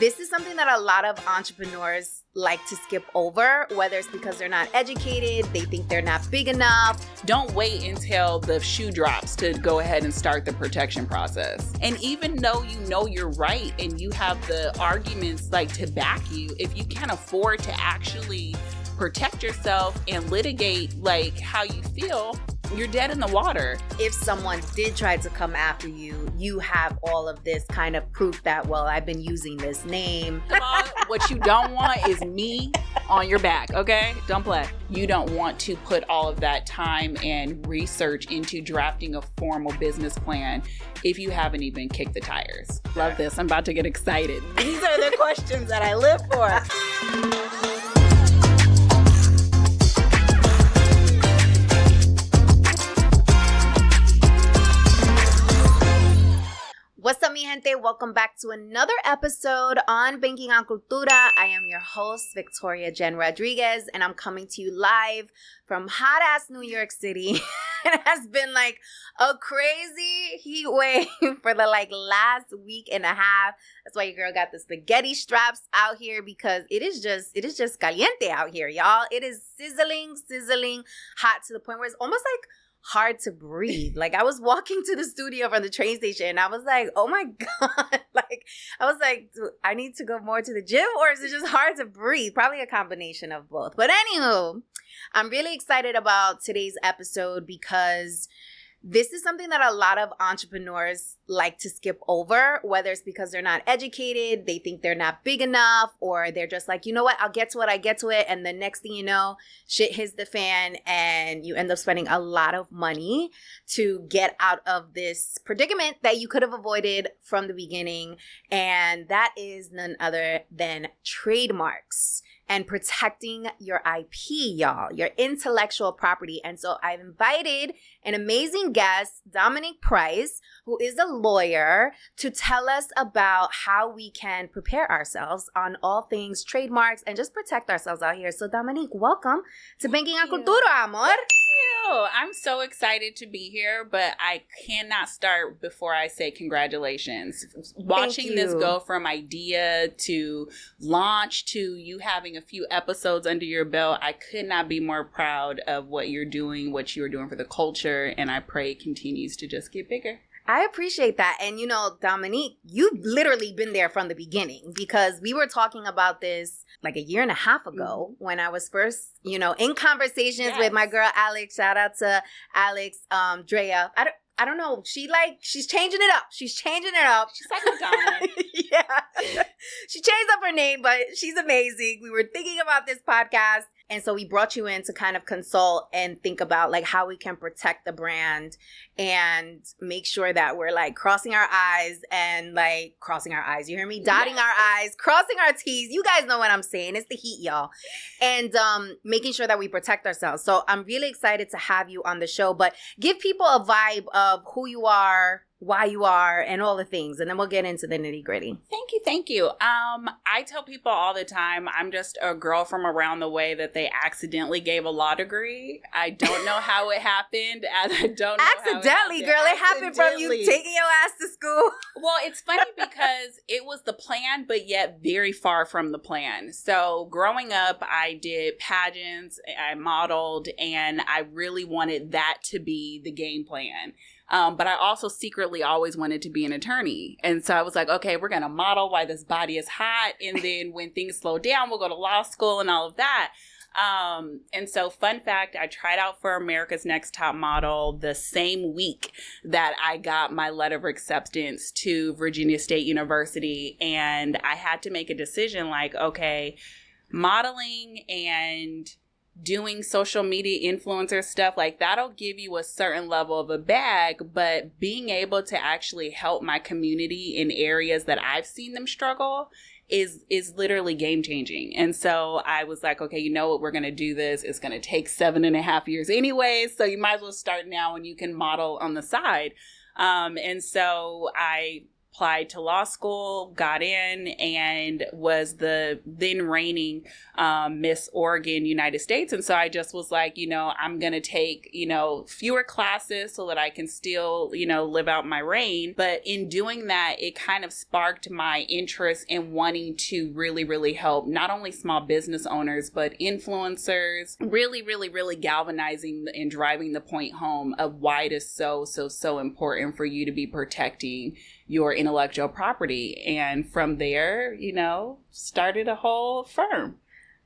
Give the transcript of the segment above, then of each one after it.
This is something that a lot of entrepreneurs like to skip over, whether it's because they're not educated, they think they're not big enough. Don't wait until the shoe drops to go ahead and start the protection process. And even though you know you're right and you have the arguments like to back you, if you can't afford to actually protect yourself and litigate like how you feel, you're dead in the water. If someone did try to come after you, you have all of this kind of proof that, well, I've been using this name. What you don't want is me on your back, okay? Don't play. You don't want to put all of that time and research into drafting a formal business plan if you haven't even kicked the tires. Love this. I'm about to get excited. These are the questions that I live for. What's up, mi gente? Welcome back to another episode on Banking on Cultura. I am your host, Victoria Jenn Rodriguez, and I'm coming to you live from hot-ass New York City. It has been like a crazy heat wave for the last week and a half. That's why your girl got the spaghetti straps out here, because it is just caliente out here, y'all. It is sizzling hot to the point where it's almost like hard to breathe. Like, I was walking to the studio from the train station and I was like, oh my God. Do I need to go more to the gym, or is it just hard to breathe? Probably a combination of both. But anywho, I'm really excited about today's episode because this is something that a lot of entrepreneurs like to skip over, whether it's because they're not educated, they think they're not big enough, or they're just like, you know what, I'll get to it. And the next thing you know, shit hits the fan and you end up spending a lot of money to get out of this predicament that you could have avoided from the beginning. And that is none other than trademarks and protecting your IP, y'all, your intellectual property. And so I've invited an amazing guest, Domonique Price, who is a lawyer, to tell us about how we can prepare ourselves on all things trademarks and just protect ourselves out here. So Domonique, welcome to Banking on Cultura, amor. Thank you. I'm so excited to be here, but I cannot start before I say congratulations. Watching this go from idea to launch to you having a few episodes under your belt, I could not be more proud of what you're doing, what you are doing for the culture, and I pray it continues to just get bigger. I appreciate that. And, you know, Domonique, you've literally been there from the beginning, because we were talking about this like a year and a half ago when I was first, in conversations with my girl, Alex. Shout out to Alex, Drea. I don't know. She's changing it up. She's like Madonna. Yeah. She changed up her name, but she's amazing. We were thinking about this podcast. And so we brought you in to kind of consult and think about like how we can protect the brand and make sure that we're like crossing our I's and like crossing our I's. You hear me? Dotting our I's, crossing our T's. You guys know what I'm saying. It's the heat, y'all. And making sure that we protect ourselves. So I'm really excited to have you on the show, but give people a vibe of who you are, why you are, and all the things, and then we'll get into the nitty gritty. Thank you. I tell people all the time, I'm just a girl from around the way that they accidentally gave a law degree. I don't know how it happened, and I don't know accidentally, girl. It happened from you taking your ass to school. Well, it's funny because it was the plan, but yet very far from the plan. So growing up, I did pageants, I modeled, and I really wanted that to be the game plan. But I also secretly always wanted to be an attorney. And so I was like, okay, we're going to model while this body is hot. And then when things slow down, we'll go to law school and all of that. And so fun fact, I tried out for America's Next Top Model the same week that I got my letter of acceptance to Virginia State University. And I had to make a decision like, okay, modeling and doing social media influencer stuff, like that'll give you a certain level of a bag, but being able to actually help my community in areas that I've seen them struggle is literally game changing. And so I was like, okay, you know what, we're going to do this. It's going to take 7.5 years anyways. So you might as well start now and you can model on the side. And so I applied to law school, got in, and was the then reigning Miss Oregon United States. And so I just was like, I'm going to take, fewer classes so that I can still, live out my reign. But in doing that, it kind of sparked my interest in wanting to really, really help not only small business owners, but influencers, really, really, really galvanizing and driving the point home of why it is so important for you to be protecting your intellectual property. And from there, started a whole firm.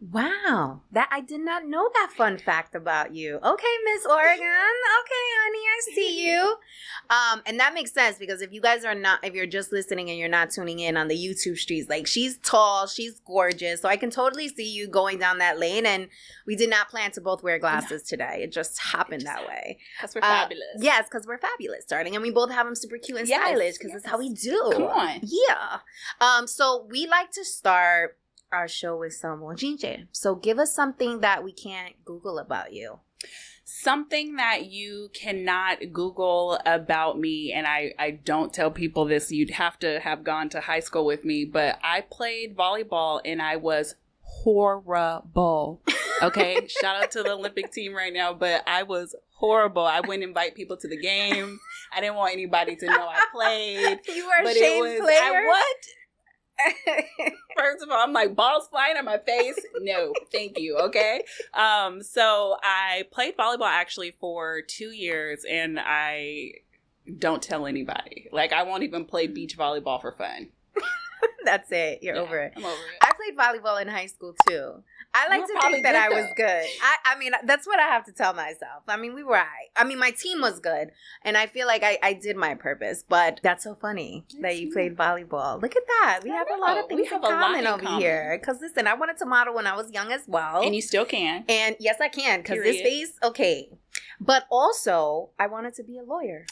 Wow. That I did not know that fun fact about you. Okay, Miss Oregon. Okay, honey, I see you. And that makes sense because if you're just listening and you're not tuning in on the YouTube streets, like she's tall, she's gorgeous. So I can totally see you going down that lane. And we did not plan to both wear glasses today. It just happened that way. Because we're fabulous. Yes, because we're fabulous, darling. And we both have them super cute and stylish because that's how we do. Come on. Yeah. So we like to start our show with some mojinje. So give us something that we can't Google about you. Something that you cannot Google about me, and I don't tell people this, you'd have to have gone to high school with me, but I played volleyball and I was horrible. Okay? Shout out to the Olympic team right now, but I was horrible. I wouldn't invite people to the game. I didn't want anybody to know I played. You were a shame player? First of all, I'm like, balls flying on my face. No, thank you. Okay. So I played volleyball actually for 2 years and I don't tell anybody. Like, I won't even play beach volleyball for fun. That's it. You're over it. I'm over it. I played volleyball in high school too. I like to think that I was good. I mean, that's what I have to tell myself. I mean, we were my team was good. And I feel like I did my purpose. But that's so funny that you played volleyball. Look at that. We have a lot of things in common over here. Because listen, I wanted to model when I was young as well. And you still can. And yes, I can. Because this face, okay. But also, I wanted to be a lawyer.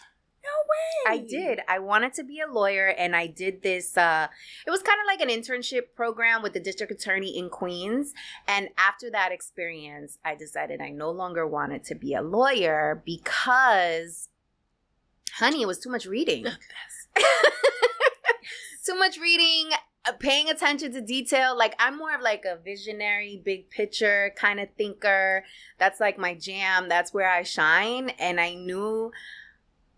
No way. I did. I wanted to be a lawyer, and I did this. It was kind of like an internship program with the district attorney in Queens. And after that experience, I decided I no longer wanted to be a lawyer because, honey, it was too much reading. Too much reading, paying attention to detail. Like, I'm more of like a visionary, big picture kind of thinker. That's like my jam. That's where I shine. And I knew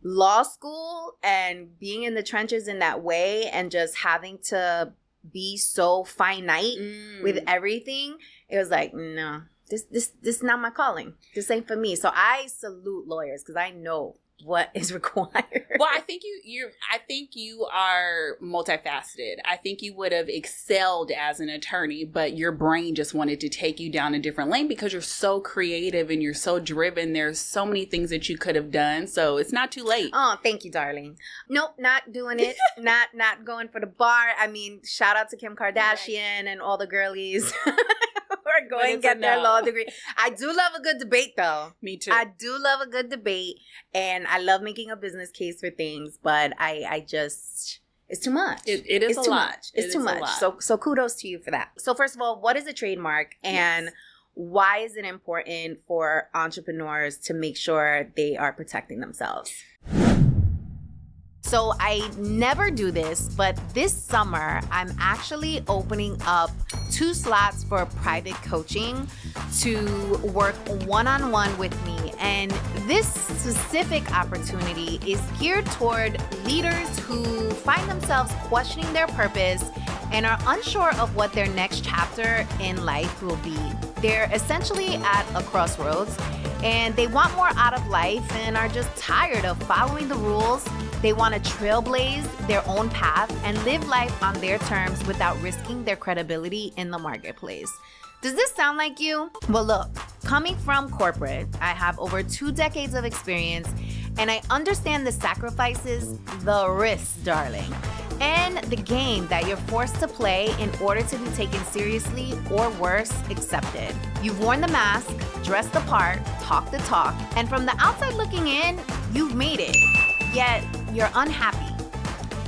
law school and being in the trenches in that way and just having to be so finite with everything, it was like, no, this is not my calling. This ain't for me. So I salute lawyers because I know what is required. Well, I think you are multifaceted. I think you would have excelled as an attorney, but your brain just wanted to take you down a different lane because you're so creative and you're so driven. There's so many things that you could have done. So it's not too late. Oh, thank you, darling. Nope, not doing it. not going for the bar. I mean, shout out to Kim Kardashian and all the girlies. Or go and get their law degree. I do love a good debate, though. Me too. I do love a good debate, and I love making a business case for things, but I just, it's too much. It is it's a too lot. Much. It's too much. So kudos to you for that. So first of all, what is a trademark, and why is it important for entrepreneurs to make sure they are protecting themselves? So I never do this, but this summer, I'm actually opening up 2 slots for private coaching to work one-on-one with me. And this specific opportunity is geared toward leaders who find themselves questioning their purpose and are unsure of what their next chapter in life will be. They're essentially at a crossroads and they want more out of life and are just tired of following the rules. They want to trailblaze their own path and live life on their terms without risking their credibility in the marketplace. Does this sound like you? Well, look, coming from corporate, I have over 2 decades of experience and I understand the sacrifices, the risks, darling, and the game that you're forced to play in order to be taken seriously or worse, accepted. You've worn the mask, dressed the part, talked the talk, and from the outside looking in, you've made it. Yet, you're unhappy.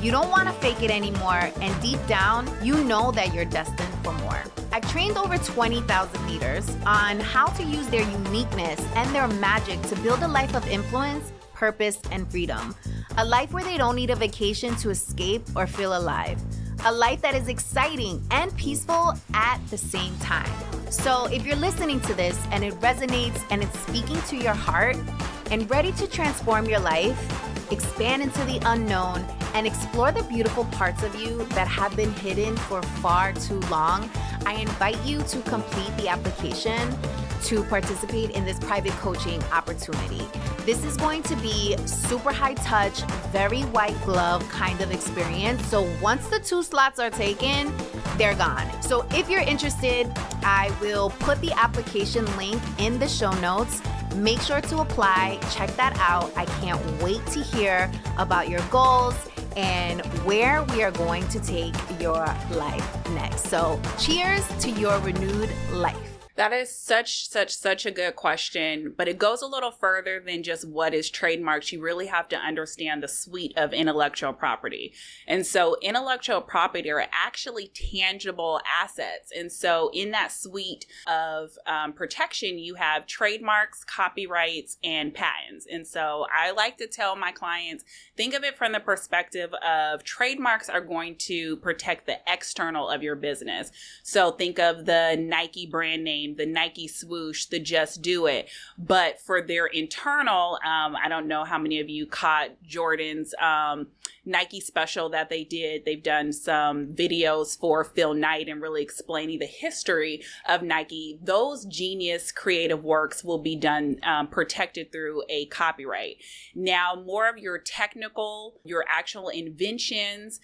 You don't want to fake it anymore, and deep down, you know that you're destined for more. I've trained over 20,000 leaders on how to use their uniqueness and their magic to build a life of influence purpose, and freedom. A life where they don't need a vacation to escape or feel alive. A life that is exciting and peaceful at the same time. So if you're listening to this and it resonates and it's speaking to your heart and ready to transform your life, expand into the unknown, and explore the beautiful parts of you that have been hidden for far too long, I invite you to complete the application to participate in this private coaching opportunity. This is going to be super high touch, very white glove kind of experience. So once the 2 slots are taken, they're gone. So if you're interested, I will put the application link in the show notes. Make sure to apply, check that out. I can't wait to hear about your goals and where we are going to take your life next. So cheers to your renewed life. That is such a good question, but it goes a little further than just what is trademarks. You really have to understand the suite of intellectual property. And so intellectual property are actually tangible assets. And so in that suite of protection, you have trademarks, copyrights, and patents. And so I like to tell my clients, think of it from the perspective of trademarks are going to protect the external of your business. So think of the Nike brand name, the Nike swoosh, the Just Do It. But for their internal, I don't know how many of you caught Jordan's Nike special that they did. They've done some videos for Phil Knight and really explaining the history of Nike. Those genius creative works will be done, protected through a copyright. Now, more of your technical, your actual inventions,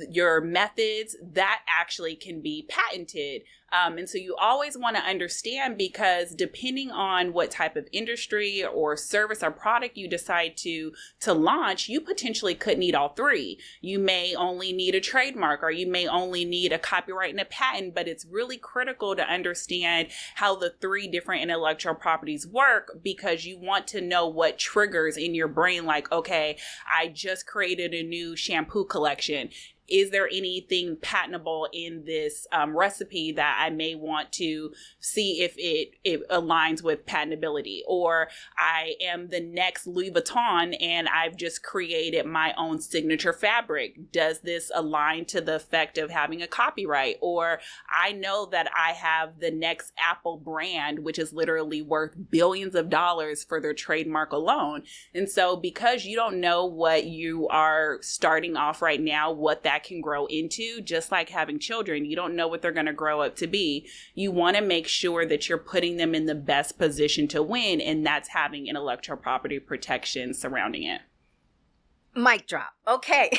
your methods, that actually can be patented. And so you always want to understand, because depending on what type of industry or service or product you decide to launch, you potentially could need all 3. You may only need a trademark, or you may only need a copyright and a patent, but it's really critical to understand how the 3 different intellectual properties work, because you want to know what triggers in your brain, like, okay, I just created a new shampoo collection. Is there anything patentable in this recipe that I may want to see if it aligns with patentability? Or I am the next Louis Vuitton and I've just created my own signature fabric. Does this align to the effect of having a copyright? Or I know that I have the next Apple brand, which is literally worth billions of dollars for their trademark alone. And so because you don't know what you are starting off right now, what that can grow into, just like having children, you don't know what they're going to grow up to be. You want to make sure that you're putting them in the best position to win, and that's having intellectual property protection surrounding it. Mic drop. Okay.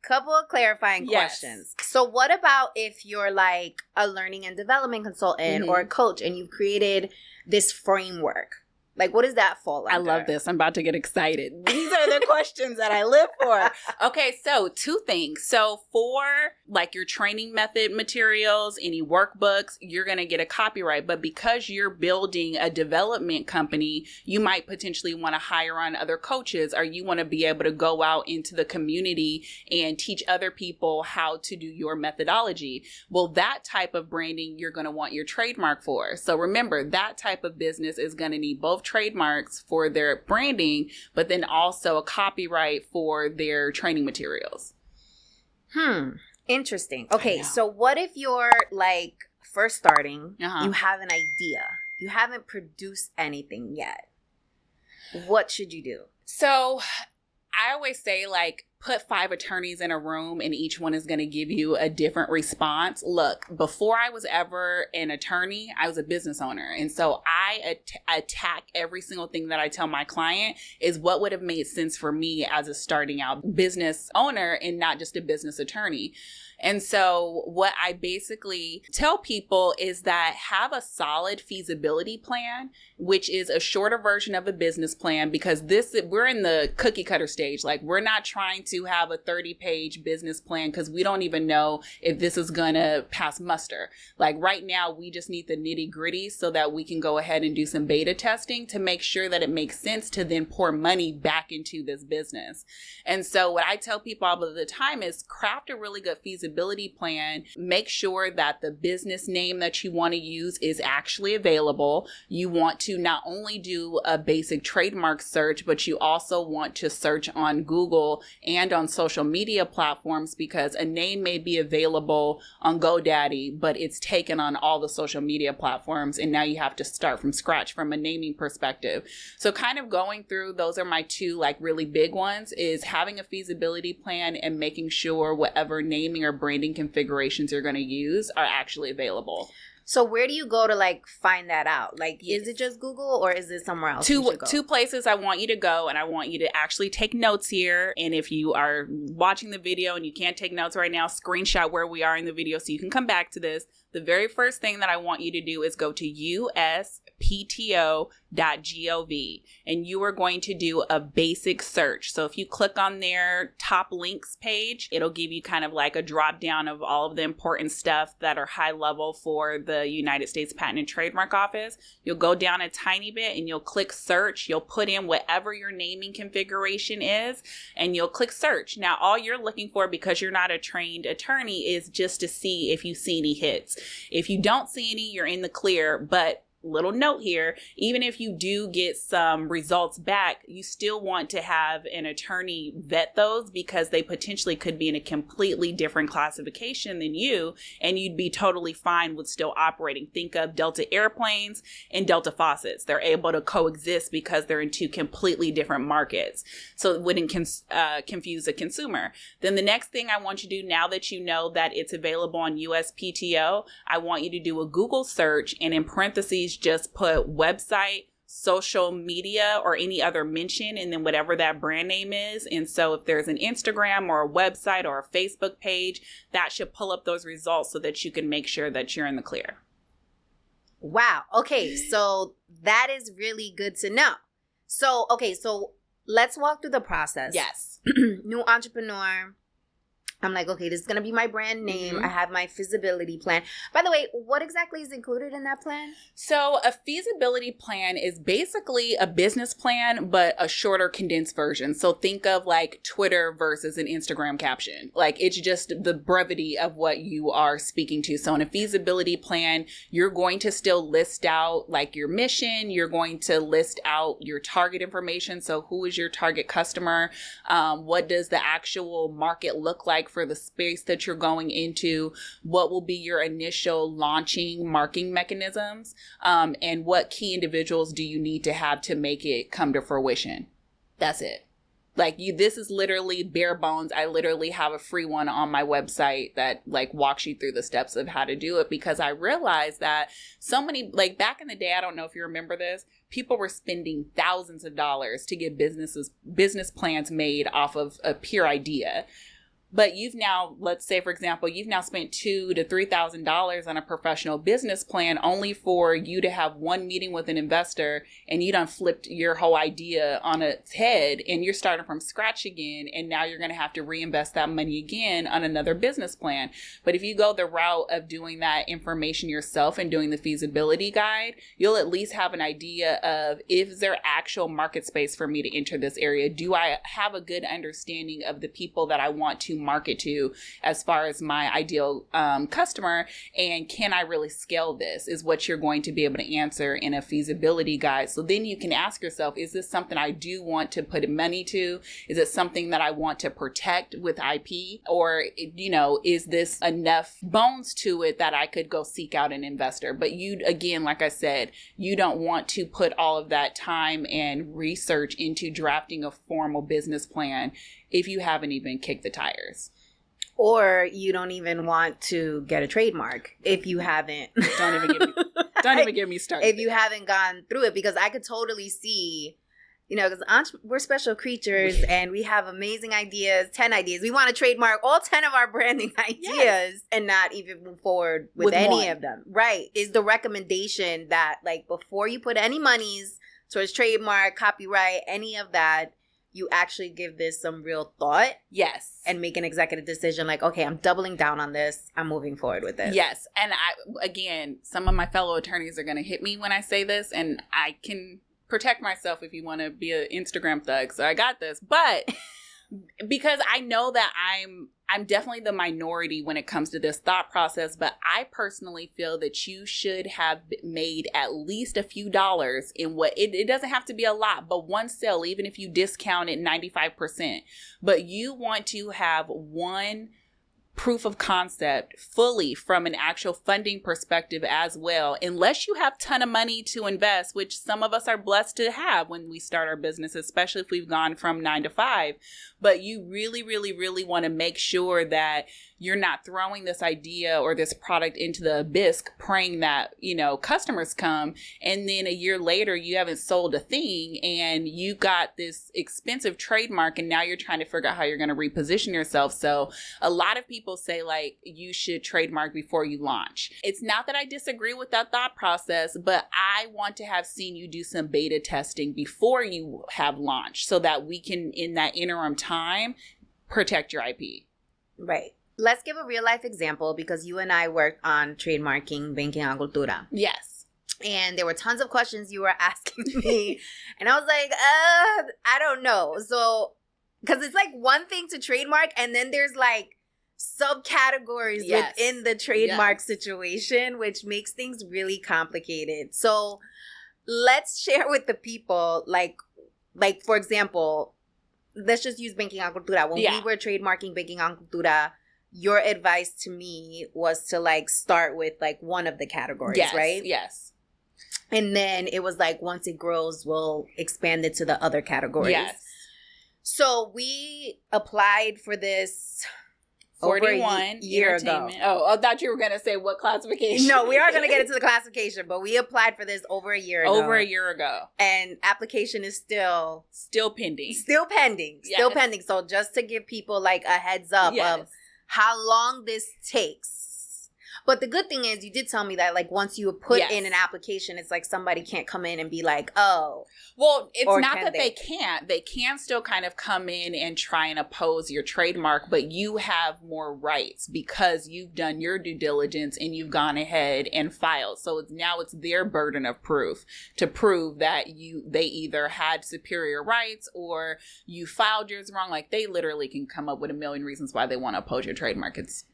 Couple of clarifying questions. So what about if you're like a learning and development consultant or a coach and you've created this framework? Like, what does that fall under? I love this. I'm about to get excited. These are the questions that I live for. Okay, so 2 things. So for like your training method materials, any workbooks, you're going to get a copyright. But because you're building a development company, you might potentially want to hire on other coaches, or you want to be able to go out into the community and teach other people how to do your methodology. Well, that type of branding, you're going to want your trademark for. So remember, that type of business is going to need both trademarks for their branding, but then also a copyright for their training materials. Interesting. Okay, so what if you're like first starting, you have an idea, you haven't produced anything yet. What should you do? So I always say, like, put 5 attorneys in a room and each one is going to give you a different response. Look, before I was ever an attorney, I was a business owner. And so I attack every single thing that I tell my client is what would have made sense for me as a starting out business owner and not just a business attorney. And so what I basically tell people is that have a solid feasibility plan, which is a shorter version of a business plan, because we're in the cookie cutter stage. Like, we're not trying to have a 30-page business plan because we don't even know if this is going to pass muster. Like, right now, we just need the nitty gritty so that we can go ahead and do some beta testing to make sure that it makes sense to then pour money back into this business. And so what I tell people all of the time is craft a really good feasibility feasibility plan, make sure that the business name that you want to use is actually available. You want to not only do a basic trademark search, but you also want to search on Google and on social media platforms, because a name may be available on GoDaddy, but it's taken on all the social media platforms. And now you have to start from scratch from a naming perspective. So kind of going through, those are my two like really big ones, is having a feasibility plan and making sure whatever naming or branding configurations you're going to use are actually available. So where do you go to like find that out? Like, is it just Google or is it somewhere else? Two places I want you to go, and I want you to actually take notes here. And if you are watching the video and you can't take notes right now, screenshot where we are in the video so you can come back to this. The very first thing that I want you to do is go to uspto.gov, and you are going to do a basic search. So if you click on their top links page, it'll give you kind of like a drop down of all of the important stuff that are high level for the United States Patent and Trademark Office. You'll go down a tiny bit and you'll click search. You'll put in whatever your naming configuration is and you'll click search. Now, all you're looking for, because you're not a trained attorney, is just to see if you see any hits. If you don't see any, you're in the clear. But little note here, even if you do get some results back, you still want to have an attorney vet those, because they potentially could be in a completely different classification than you, and you'd be totally fine with still operating. Think of Delta Airplanes and Delta Faucets. They're able to coexist because they're in two completely different markets. So it wouldn't confuse a consumer. Then the next thing I want you to do, now that you know that it's available on USPTO, I want you to do a Google search, and in parentheses, just put website, social media, or any other mention, and then whatever that brand name is. And so if there's an Instagram or a website or a Facebook page, that should pull up those results so that you can make sure that you're in the clear. Wow. Okay. So that is really good to know. So, okay. So let's walk through the process. Yes. New entrepreneur. I'm like, okay, this is going to be my brand name. I have my feasibility plan. By the way, what exactly is included in that plan? So a feasibility plan is basically a business plan, but a shorter, condensed version. So think of like Twitter versus an Instagram caption. Like, it's just the brevity of what you are speaking to. So in a feasibility plan, you're going to still list out like your mission. You're going to list out your target information. So who is your target customer? What does the actual market look like for the space that you're going into? What will be your initial launching marketing mechanisms? And what key individuals do you need to have to make it come to fruition? That's it. Like, this is literally bare bones. I literally have a free one on my website that like walks you through the steps of how to do it, because I realized that so many, like back in the day, I don't know if you remember this, people were spending thousands of dollars to get business plans made off of a pure idea. But you've now, let's say, for example, you've now spent $2,000 to $3,000 on a professional business plan only for you to have one meeting with an investor, and you done flipped your whole idea on its head, and you're starting from scratch again. And now you're going to have to reinvest that money again on another business plan. But if you go the route of doing that information yourself and doing the feasibility guide, you'll at least have an idea of, is there actual market space for me to enter this area? Do I have a good understanding of the people that I want to market to as far as my ideal customer, and can I really scale this, is what you're going to be able to answer in a feasibility guide. So then you can ask yourself, is this something I do want to put money to? Is it something that I want to protect with IP? Or, is this enough bones to it that I could go seek out an investor? But you, again, like I said, you don't want to put all of that time and research into drafting a formal business plan if you haven't even kicked the tires. Or you don't even want to get a trademark if you haven't. Don't even get me started. If you haven't gone through it, because I could totally see, because we're special creatures and we have amazing ideas, 10 ideas. We want to trademark all 10 of our branding ideas and not even move forward with any of them. Right. Is the recommendation that, like, before you put any monies towards trademark, copyright, any of that, you actually give this some real thought. Yes. And make an executive decision like, okay, I'm doubling down on this. I'm moving forward with this. Yes. And again, some of my fellow attorneys are going to hit me when I say this, and I can protect myself if you want to be an Instagram thug. So I got this. But because I know that I'm I'm definitely the minority when it comes to this thought process, but I personally feel that you should have made at least a few dollars in what it doesn't have to be a lot, but one sale, even if you discount it 95%, but you want to have one proof of concept fully from an actual funding perspective as well, unless you have a ton of money to invest, which some of us are blessed to have when we start our business, especially if we've gone from 9 to 5. But you really, really, really want to make sure that you're not throwing this idea or this product into the abyss, praying that, customers come, and then a year later you haven't sold a thing and you got this expensive trademark, and now you're trying to figure out how you're going to reposition yourself. So a lot of people say like you should trademark before you launch. It's not that I disagree with that thought process, but I want to have seen you do some beta testing before you have launched so that we can, in that interim time, protect your IP. Right. Let's give a real life example, because you and I worked on trademarking Banking on Cultura. Yes. And there were tons of questions you were asking me. And I was like, I don't know. So, because it's like one thing to trademark, and then there's like subcategories within the trademark situation, which makes things really complicated. So let's share with the people, like for example, let's just use Banking on Cultura. When we were trademarking Banking on Cultura, your advice to me was to like start with like one of the categories, right? Yes. And then it was like, once it grows, we'll expand it to the other categories. Yes. So we applied for this 41 year ago. Oh, I thought you were going to say what classification. No, we are going to get into the classification, but we applied for this over a year ago. And application is still pending. Still pending. So just to give people like a heads up of how long this takes. But the good thing is, you did tell me that like once you put in an application, it's like somebody can't come in and be like, oh. Well, it's not that they can't. They can still kind of come in and try and oppose your trademark, but you have more rights because you've done your due diligence and you've gone ahead and filed. So now it's their burden of proof to prove that they either had superior rights or you filed yours wrong. Like they literally can come up with a million reasons why they want to oppose your trademark. It's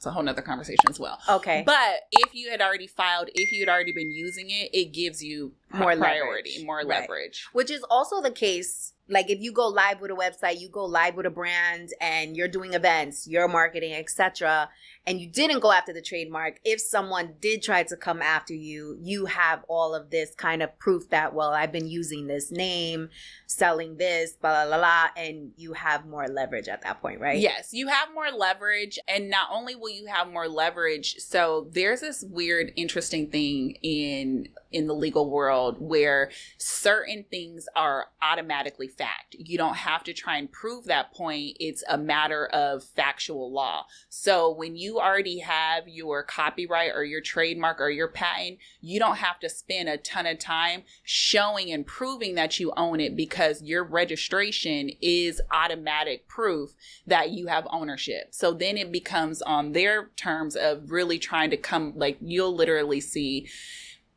a whole nother conversation as well. Okay. But if you had already filed, if you had already been using it, it gives you more priority, more leverage. Which is also the case, like if you go live with a website, you go live with a brand and you're doing events, you're marketing, etc., and you didn't go after the trademark, if someone did try to come after you, you have all of this kind of proof that, well, I've been using this name, selling this, blah, blah, blah, blah, and you have more leverage at that point, right? Yes, you have more leverage. And not only will you have more leverage, so there's this weird, interesting thing in the legal world where certain things are automatically fact. You don't have to try and prove that point. It's a matter of factual law. So when you already have your copyright or your trademark or your patent, you don't have to spend a ton of time showing and proving that you own it, because your registration is automatic proof that you have ownership. So then it becomes on their terms of really trying to come, like you'll literally see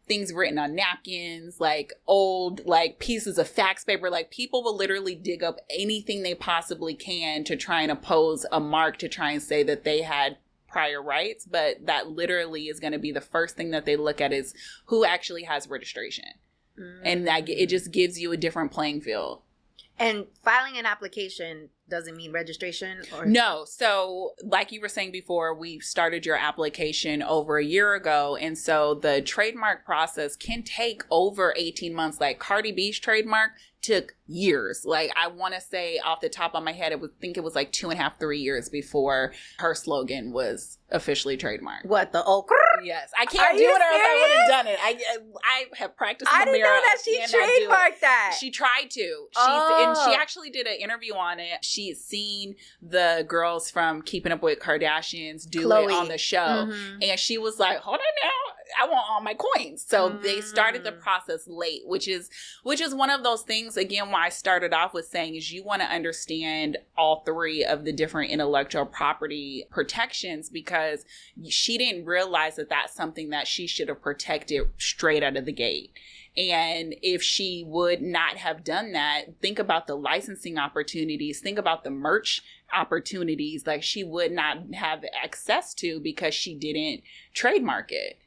things written on napkins, like old, like pieces of fax paper. Like people will literally dig up anything they possibly can to try and oppose a mark, to try and say that they had prior rights. But that literally is going to be the first thing that they look at, is who actually has registration. And that it just gives you a different playing field. And filing an application doesn't mean registration? Or No. So like you were saying before, we started your application over a year ago. And so the trademark process can take over 18 months. Like Cardi B's trademark took years. Like I want to say off the top of my head, I think it was like 2.5, 3 years before her slogan was officially trademarked. What, the Yes. I can't do it, or else I would have done it. I have practiced in the mirror. I didn't know that she trademarked that. She tried to. And she actually did an interview on it. She's seen the girls from Keeping Up with Kardashians do it on the show. Mm-hmm. And she was like, hold on now, I want all my coins. So they started the process late, which is one of those things, again, why I started off with saying is you want to understand all three of the different intellectual property protections, because she didn't realize that that's something that she should have protected straight out of the gate. And if she would not have done that, think about the licensing opportunities, think about the merch opportunities like she would not have access to because she didn't trademark it.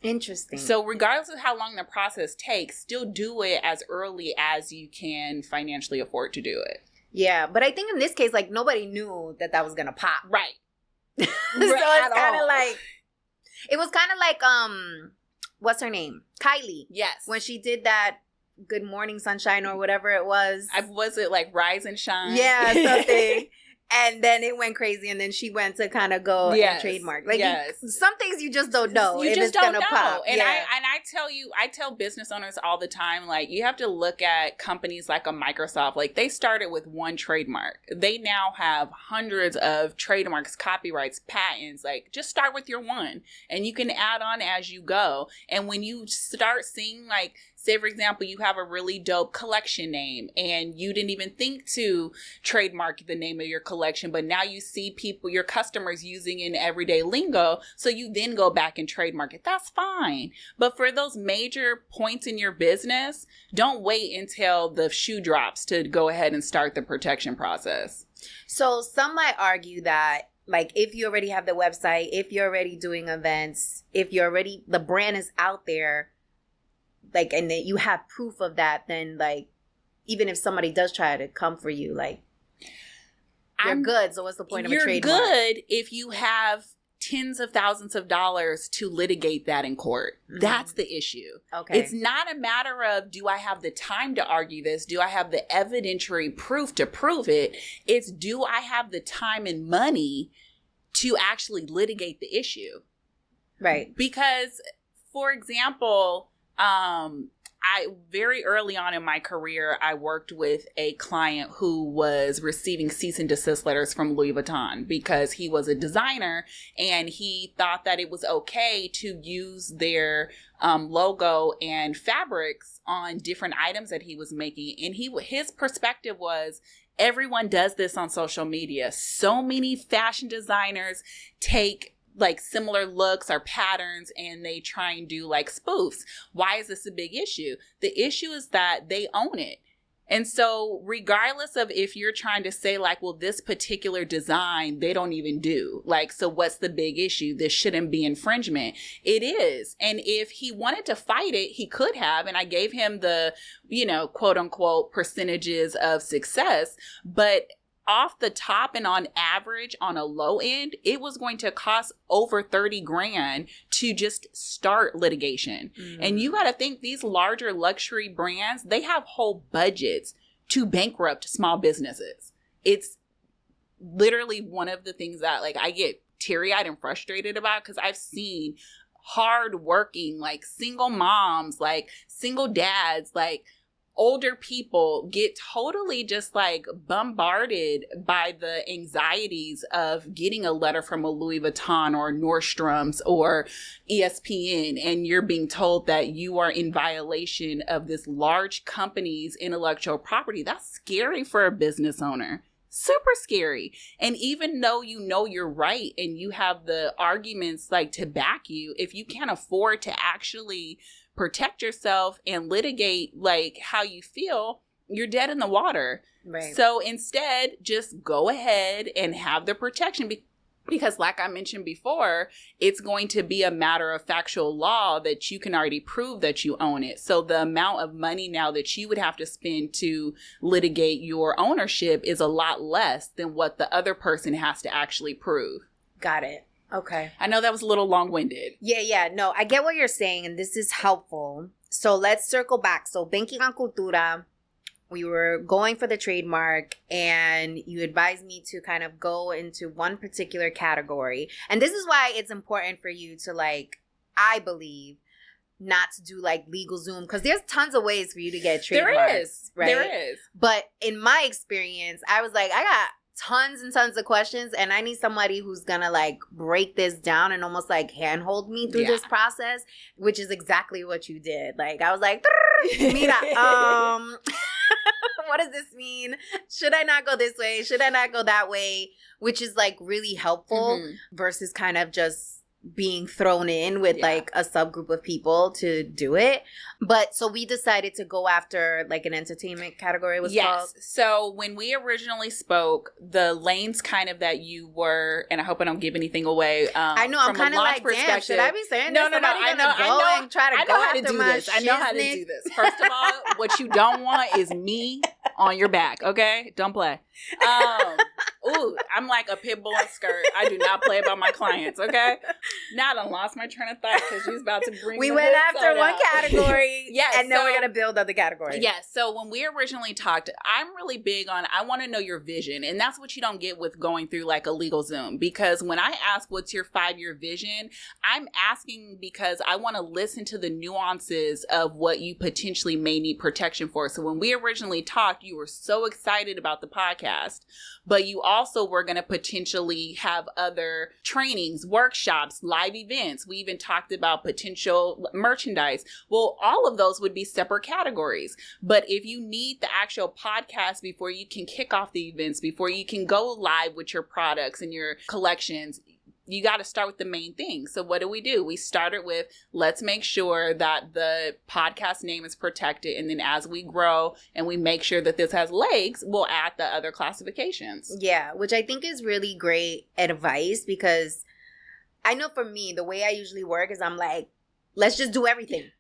Interesting. So regardless of how long the process takes, still do it as early as you can financially afford to do it. Yeah, but I think in this case, like, nobody knew that was gonna pop. Right. So it's kind of like, it was kind of like, what's her name? Kylie. Yes. When she did that Good Morning Sunshine or whatever it was. Was it like Rise and Shine? Yeah, something. And then it went crazy, and then she went to kind of go and trademark. Like, some things you just don't know. You if just it's don't gonna know. pop. And I tell business owners all the time, like, you have to look at companies like a Microsoft. Like, they started with one trademark. They now have hundreds of trademarks, copyrights, patents. Like, just start with your one, and you can add on as you go. And when you start seeing, like, say, for example, you have a really dope collection name and you didn't even think to trademark the name of your collection, but now you see people, your customers using it in everyday lingo. So you then go back and trademark it. That's fine. But for those major points in your business, don't wait until the shoe drops to go ahead and start the protection process. So some might argue that, like, if you already have the website, if you're already doing events, if you're already, the brand is out there, like, and that you have proof of that, then, like, even if somebody does try to come for you, like, you're good. So what's the point of a trademark? You're good if you have tens of thousands of dollars to litigate that in court. That's the issue. Okay. It's not a matter of, do I have the time to argue this? Do I have the evidentiary proof to prove it? It's, do I have the time and money to actually litigate the issue? Right. Because, for example, I very early on in my career, I worked with a client who was receiving cease and desist letters from Louis Vuitton because he was a designer and he thought that it was okay to use their logo and fabrics on different items that he was making. And his perspective was, everyone does this on social media. So many fashion designers take like similar looks or patterns and they try and do like spoofs. Why is this a big issue? The issue is that they own it. And so regardless of if you're trying to say like, well, this particular design, they don't even do. Like, so what's the big issue? This shouldn't be infringement. It is. And if he wanted to fight it, he could have. And I gave him the, quote unquote percentages of success. But off the top and on average, on a low end, it was going to cost over $30,000 to just start litigation. And you got to think, these larger luxury brands, they have whole budgets to bankrupt small businesses. It's literally one of the things that, like, I get teary-eyed and frustrated about, because I've seen hardworking, like, single moms, like single dads, like older people get totally just like bombarded by the anxieties of getting a letter from a Louis Vuitton or Nordstrom's or ESPN, and you're being told that you are in violation of this large company's intellectual property. That's scary for a business owner. Super scary. And even though you know you're right and you have the arguments like to back you, if you can't afford to actually protect yourself and litigate like how you feel, you're dead in the water. Right. So instead, just go ahead and have the protection because like I mentioned before, it's going to be a matter of factual law that you can already prove that you own it. So the amount of money now that you would have to spend to litigate your ownership is a lot less than what the other person has to actually prove. Got it. Okay. I know that was a little long-winded. Yeah. No, I get what you're saying, and this is helpful. So let's circle back. So banking on Cultura, we were going for the trademark, and you advised me to kind of go into one particular category. And this is why it's important for you to, like, I believe, not to do like LegalZoom, because there's tons of ways for you to get trademarks. There is. Right? There is. But in my experience, I was like, I got tons and tons of questions, and I need somebody who's gonna like break this down and almost like handhold me through this process, which is exactly what you did. Like, I was like, mira, what does this mean? Should I not go this way? Should I not go that way? Which is like really helpful versus kind of just being thrown in with like a subgroup of people to do it. But so we decided to go after like an entertainment category was called. So when we originally spoke, the lanes kind of that you were, and I hope I don't give anything away. I know, I'm kind of like, damn, should I be saying no, this? No, I know. And try to go after my I know how to do this. First of all, what you don't want is me on your back, okay? Don't play. I'm like a pit bull in skirt. I do not play about my clients, okay? Now I done lost my train of thought because she's about to bring we went after one category, and then we're going to build other categories. Yes, so when we originally talked, I'm really big on, I want to know your vision, and that's what you don't get with going through like a legal Zoom, because when I ask what's your 5-year vision, I'm asking because I want to listen to the nuances of what you potentially may need protection for. So when we originally talked, you were so excited about the podcast, but you also were going to potentially have other trainings, workshops, live events. We even talked about potential merchandise. Well, all of those would be separate categories. But if you need the actual podcast before you can kick off the events, before you can go live with your products and your collections, you got to start with the main thing. So what do? We started with, let's make sure that the podcast name is protected. And then as we grow and we make sure that this has legs, we'll add the other classifications. Yeah, which I think is really great advice, because I know for me, the way I usually work is I'm like, let's just do everything.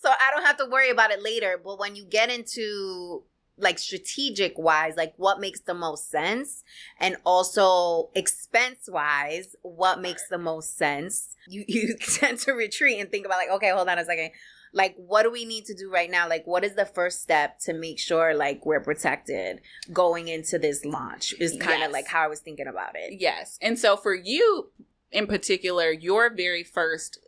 So I don't have to worry about it later. But when you get into like strategic wise, like what makes the most sense, and also expense wise, what makes the most sense, you tend to retreat and think about like, okay, hold on a second. Like, what do we need to do right now? Like, what is the first step to make sure like we're protected going into this launch is kind of like how I was thinking about it. Yes. And so for you in particular, your very first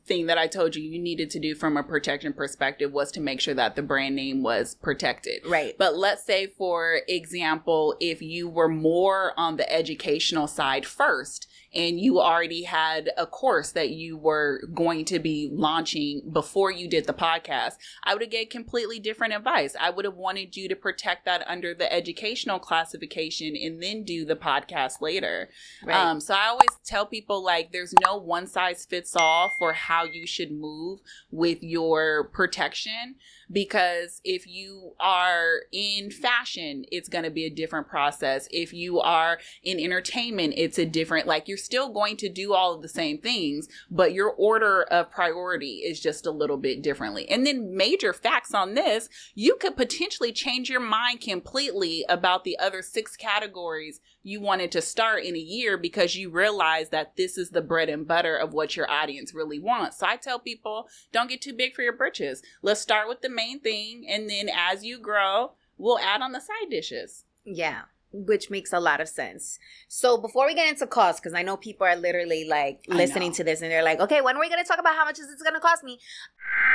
thing that I told you needed to do from a protection perspective was to make sure that the brand name was protected. Right. But let's say, for example, if you were more on the educational side first and you already had a course that you were going to be launching before you did the podcast, I would have gave completely different advice. I would have wanted you to protect that under the educational classification and then do the podcast later. Right. So I always tell people, like, there's no one size fits all for how you should move with your protection, because if you are in fashion, it's going to be a different process. If you are in entertainment, it's a different, like, you're still going to do all of the same things, but your order of priority is just a little bit differently. And then major facts on this, you could potentially change your mind completely about the other 6 categories you wanted to start in a year, because you realize that this is the bread and butter of what your audience really wants. So I tell people, don't get too big for your britches. Let's start with the main thing, and then as you grow, we'll add on the side dishes. Yeah, which makes a lot of sense. So before we get into cost, because I know people are literally like listening to this and they're like, okay, when are we going to talk about how much is this going to cost me?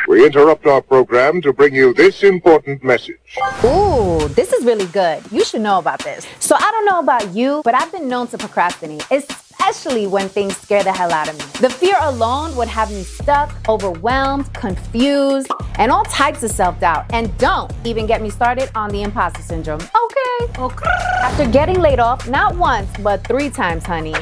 We interrupt our program to bring you this important message. Ooh, this is really good. You should know about this. So I don't know about you, but I've been known to procrastinate, especially when things scare the hell out of me. The fear alone would have me stuck, overwhelmed, confused, and all types of self-doubt. And don't even get me started on the imposter syndrome. Okay. After getting laid off, not once, but 3 times, honey,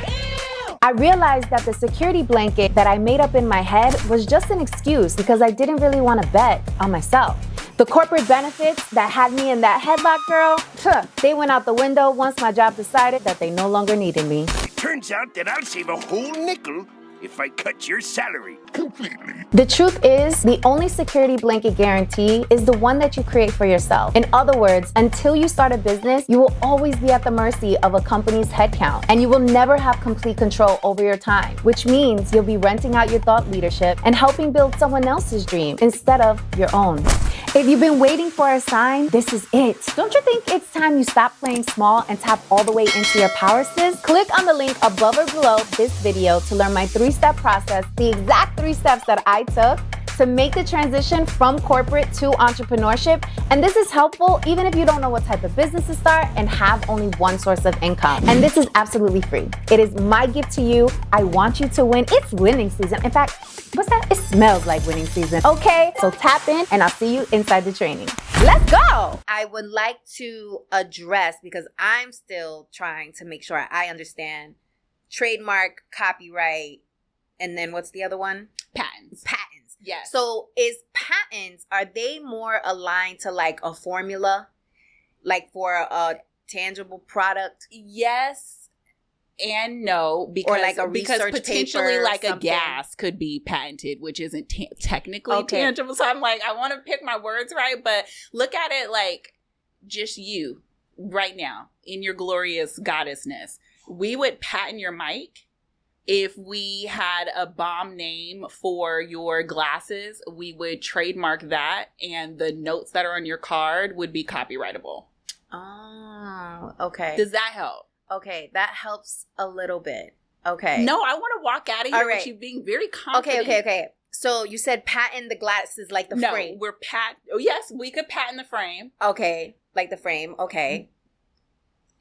I realized that the security blanket that I made up in my head was just an excuse because I didn't really want to bet on myself. The corporate benefits that had me in that headlock, girl, they went out the window once my job decided that they no longer needed me. Turns out that I'll save a whole nickel if I cut your salary completely. The truth is, the only security blanket guarantee is the one that you create for yourself. In other words, until you start a business, you will always be at the mercy of a company's headcount, and you will never have complete control over your time, which means you'll be renting out your thought leadership and helping build someone else's dream instead of your own. If you've been waiting for a sign, this is it. Don't you think it's time you stop playing small and tap all the way into your power, sis? Click on the link above or below this video to learn my 3-step process, the exact 3 steps that I took to make the transition from corporate to entrepreneurship. And this is helpful even if you don't know what type of business to start and have only one source of income. And this is absolutely free. It is my gift to you. I want you to win. It's winning season. In fact, what's that? It smells like winning season. Okay, so tap in and I'll see you inside the training. Let's go. I would like to address, because I'm still trying to make sure I understand trademark, copyright, and then what's the other one? Patents. Yes. So are they more aligned to like a formula, like for a tangible product? Yes and no, because or like a research potentially paper, like something. a gas could be patented, which isn't technically Okay. tangible. So I'm like, I want to pick my words right, but look at it like just you right now in your glorious goddessness. We would patent your mic. If we had a bomb name for your glasses, we would trademark that, and the notes that are on your card would be copyrightable. Oh, okay. Does that help? Okay, that helps a little bit. Okay. No, I want to walk out of here All right. with you being very confident. Okay. So you said patent the glasses like the frame. No, oh yes, we could patent the frame. Okay, like the frame. Okay.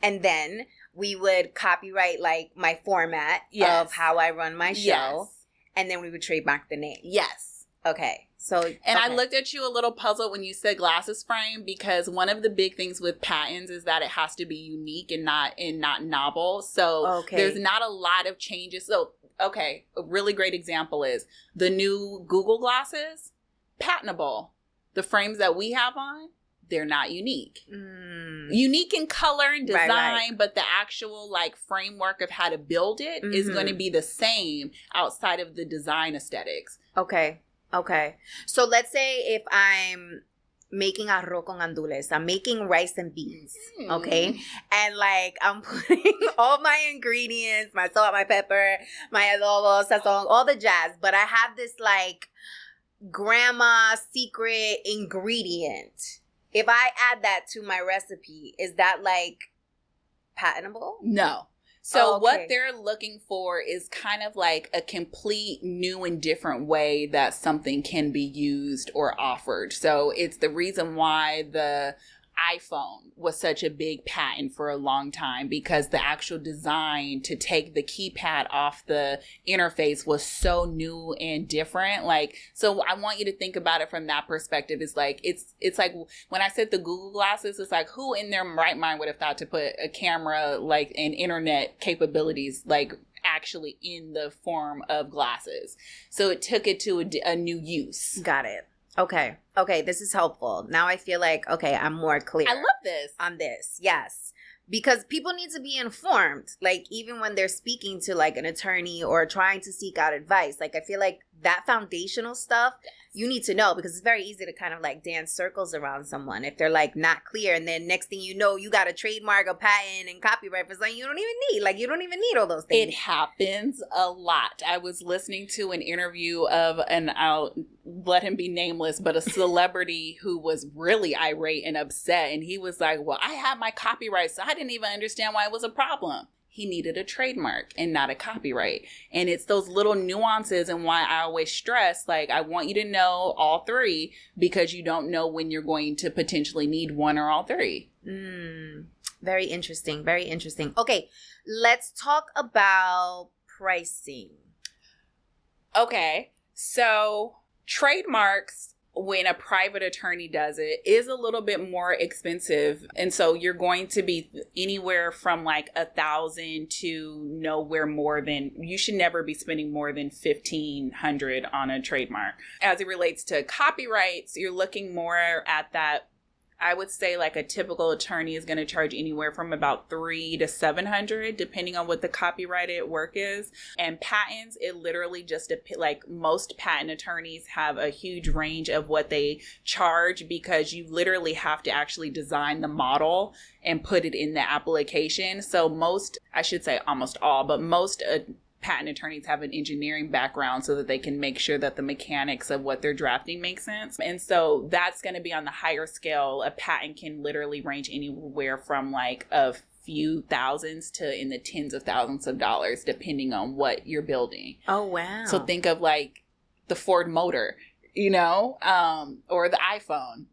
And then we would copyright like my format of how I run my show. Yes. And then we would trademark the name. Yes. Okay. So I looked at you a little puzzled when you said glasses frame, because one of the big things with patents is that it has to be unique and not novel. So there's not a lot of changes. So a really great example is the new Google glasses, patentable. The frames that we have on, they're not unique. Unique in color and design, right. But the actual like framework of how to build it is going to be the same outside of the design aesthetics. Okay. So let's say if I'm making arroz con gandules, I'm making rice and beans, okay? And like I'm putting all my ingredients, my salt, my pepper, my adobo, sazon, all the jazz, but I have this like grandma secret ingredient. If I add that to my recipe, is that like patentable? No. So what they're looking for is kind of like a complete new and different way that something can be used or offered. So it's the reason why the iPhone was such a big patent for a long time, because the actual design to take the keypad off the interface was so new and different. Like, so I want you to think about it from that perspective. It's like, it's like when I said the Google glasses, it's like who in their right mind would have thought to put a camera like and internet capabilities like actually in the form of glasses. So it took it to a new use. Got it. Okay, this is helpful. Now I feel like, okay, I'm more clear. I love this. On this, yes. Because people need to be informed, like even when they're speaking to like an attorney or trying to seek out advice. Like I feel like that foundational stuff, you need to know, because it's very easy to kind of like dance circles around someone if they're like not clear. And then next thing you know, you got a trademark, a patent, and copyright for something you don't even need. Like you don't even need all those things. It happens a lot. I was listening to an interview of, and I'll let him be nameless, but a celebrity who was really irate and upset. And he was like, well, I have my copyright, so I didn't even understand why it was a problem. He needed a trademark and not a copyright. And it's those little nuances, and why I always stress, like, I want you to know all three, because you don't know when you're going to potentially need one or all three. Very interesting. Very interesting. Okay, let's talk about pricing. Okay, so trademarks, when a private attorney does it, is a little bit more expensive. And so you're going to be anywhere from like $1,000 to nowhere more than, you should never be spending more than $1,500 on a trademark. As it relates to copyrights, you're looking more at that. I would say like a typical attorney is going to charge anywhere from about $300 to $700, depending on what the copyrighted work is. And patents, it literally just like most patent attorneys have a huge range of what they charge, because you literally have to actually design the model and put it in the application. So most, I should say almost all, but most patent attorneys have an engineering background so that they can make sure that the mechanics of what they're drafting make sense. And so that's going to be on the higher scale. A patent can literally range anywhere from like a few thousands to in the tens of thousands of dollars, depending on what you're building. Oh, wow. So think of like the Ford motor, or the iPhone.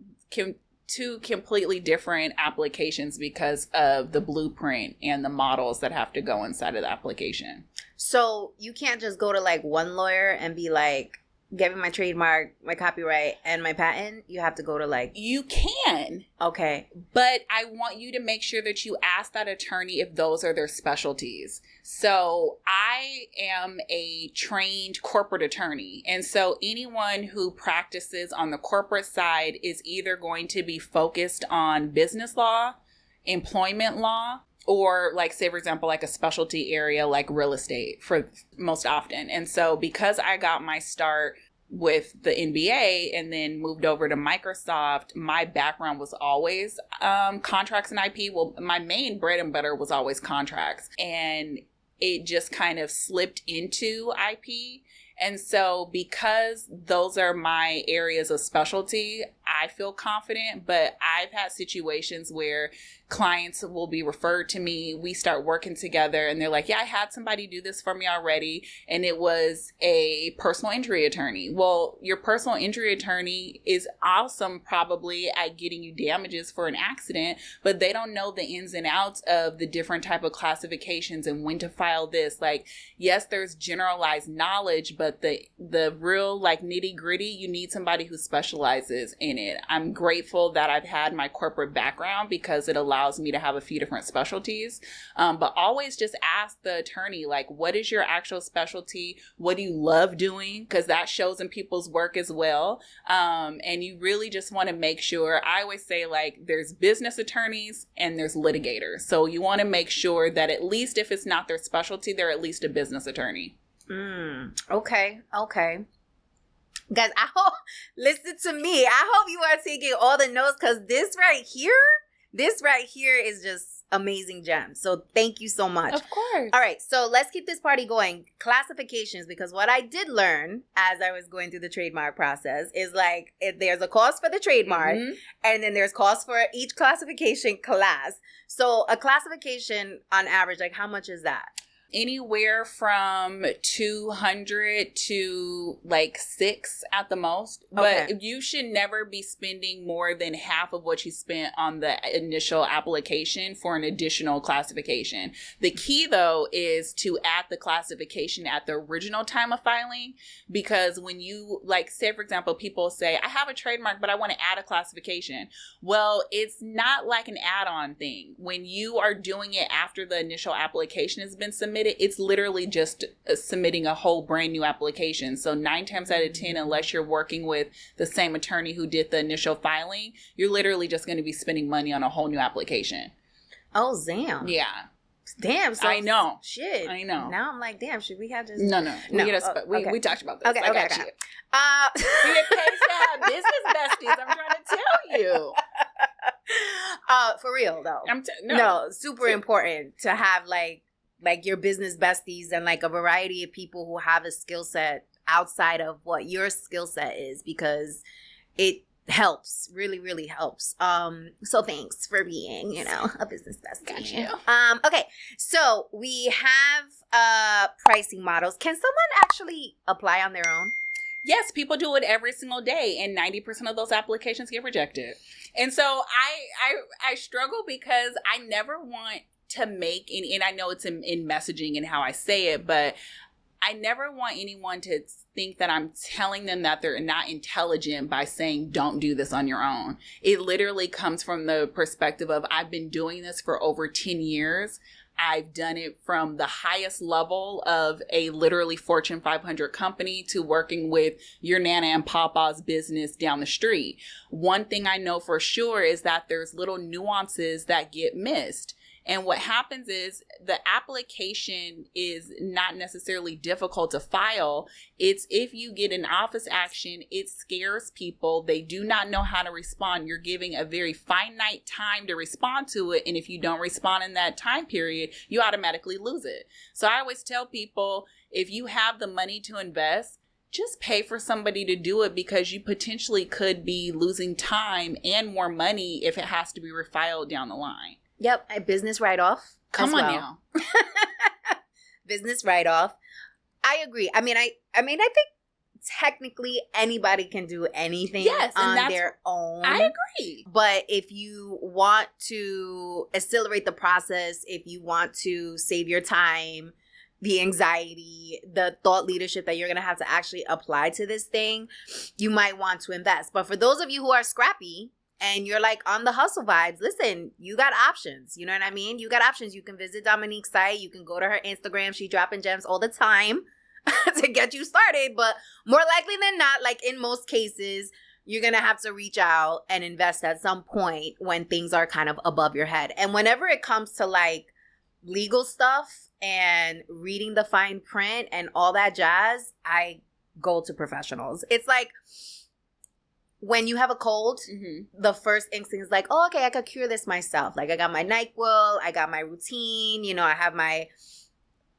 Two completely different applications because of the blueprint and the models that have to go inside of the application. So you can't just go to like one lawyer and be like, get me my trademark, my copyright, and my patent, you have to go to like... You can. Okay. But I want you to make sure that you ask that attorney if those are their specialties. So I am a trained corporate attorney. And so anyone who practices on the corporate side is either going to be focused on business law, employment law, or like, say, for example, like a specialty area like real estate for most often. And so because I got my start with the NBA and then moved over to Microsoft, my background was always contracts and IP. Well, my main bread and butter was always contracts. And it just kind of slipped into IP. And so because those are my areas of specialty, I feel confident. But I've had situations where clients will be referred to me. We start working together and they're like, yeah, I had somebody do this for me already. And it was a personal injury attorney. Well, your personal injury attorney is awesome probably at getting you damages for an accident, but they don't know the ins and outs of the different type of classifications and when to file this. Like, yes, there's generalized knowledge, but the real like nitty gritty, you need somebody who specializes in it. I'm grateful that I've had my corporate background because it allows me to have a few different specialties. But always just ask the attorney, like, what is your actual specialty? What do you love doing? Because that shows in people's work as well. And you really just want to make sure, I always say, like, there's business attorneys and there's litigators. So you want to make sure that at least if it's not their specialty, they're at least a business attorney. Okay. Guys, I hope, listen to me. I hope you are taking all the notes because this right here is just amazing gems. So thank you so much. Of course. All right. So let's keep this party going. Classifications, because what I did learn as I was going through the trademark process is like, there's a cost for the trademark and then there's cost for each classification class. So a classification on average, like how much is that? Anywhere from 200 to like 6 at the most. Okay. But you should never be spending more than half of what you spent on the initial application for an additional classification. The key, though, is to add the classification at the original time of filing, because when you, like, say, for example, people say, I have a trademark, but I want to add a classification. Well, it's not like an add-on thing. When you are doing it after the initial application has been submitted, it's literally just submitting a whole brand new application. So 9 times out of 10, unless you're working with the same attorney who did the initial filing, you're literally just going to be spending money on a whole new application. Oh, damn. Yeah. Damn. So I know. Shit. I know. Now I'm like, damn, should we have just... No. Okay. We talked about this. Okay. I got you. See, it pays to have business besties. I'm trying to tell you. For real, though. No, super important to have like your business besties and like a variety of people who have a skill set outside of what your skill set is, because it helps, really, really helps. So thanks for being, a business bestie. Got you. Okay, so we have pricing models. Can someone actually apply on their own? Yes, people do it every single day, and 90% of those applications get rejected. And so I struggle because I never want to make any, and I know it's in messaging and how I say it, but I never want anyone to think that I'm telling them that they're not intelligent by saying, don't do this on your own. It literally comes from the perspective of, I've been doing this for over 10 years. I've done it from the highest level of a literally Fortune 500 company to working with your Nana and Papa's business down the street. One thing I know for sure is that there's little nuances that get missed. And what happens is the application is not necessarily difficult to file. It's if you get an office action, it scares people. They do not know how to respond. You're giving a very finite time to respond to it. And if you don't respond in that time period, you automatically lose it. So I always tell people, if you have the money to invest, just pay for somebody to do it, because you potentially could be losing time and more money if it has to be refiled down the line. Yep, a business write-off. Come on now. Business write-off. I agree. I mean, I think technically anybody can do anything on their own. I agree. But if you want to accelerate the process, if you want to save your time, the anxiety, the thought leadership that you're going to have to actually apply to this thing, you might want to invest. But for those of you who are scrappy and you're like on the hustle vibes, listen, you got options. You know what I mean? You got options. You can visit Domonique's site. You can go to her Instagram. She dropping gems all the time to get you started. But more likely than not, like in most cases, you're going to have to reach out and invest at some point when things are kind of above your head. And whenever it comes to like legal stuff and reading the fine print and all that jazz, I go to professionals. It's like when you have a cold, the first instinct is like, oh, okay, I could cure this myself. Like I got my NyQuil, I got my routine, you know, I have my